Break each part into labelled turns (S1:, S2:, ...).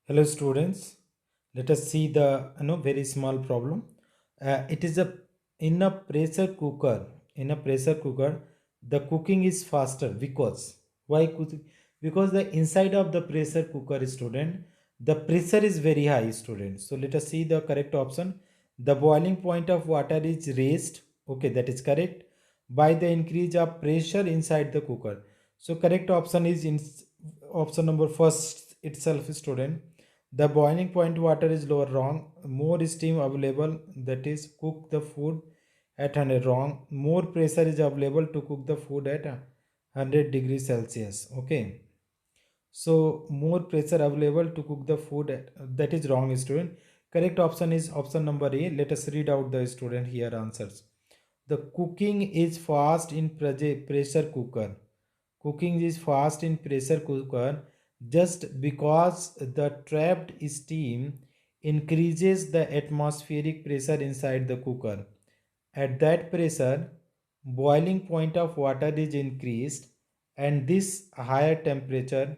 S1: Hello students, let us see the very small problem. It is a in a pressure cooker. In a pressure cooker, the cooking is faster because why? Because the inside of the pressure cooker, student, the pressure is very high, student. So let us see the correct option. The boiling point of water is raised. Okay, that is correct by the increase of pressure inside the cooker. So correct option is in option number first itself, student. The boiling point water is lower, wrong. More steam available, that is cook the food at 100, wrong. More pressure is available to cook the food at 100 degrees Celsius. Okay, so more pressure available to cook the food at, that is wrong, student. Correct option is option number A. Let us read out the student here answers. The cooking is fast in pressure cooker. Cooking is fast in pressure cooker just because the trapped steam increases the atmospheric pressure inside the cooker. At that pressure, boiling point of water is increased, and this higher temperature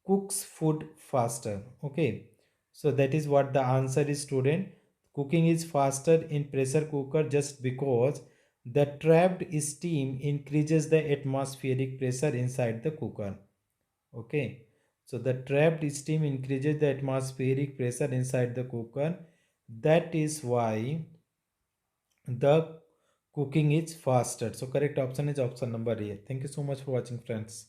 S1: cooks food faster. Okay, so that is what the answer is, student. Cooking is faster in pressure cooker just because the trapped steam increases the atmospheric pressure inside the cooker. Okay, so the trapped steam increases the atmospheric pressure inside the cooker. That is why the cooking is faster. So correct option is option number A. Thank you so much for watching, friends.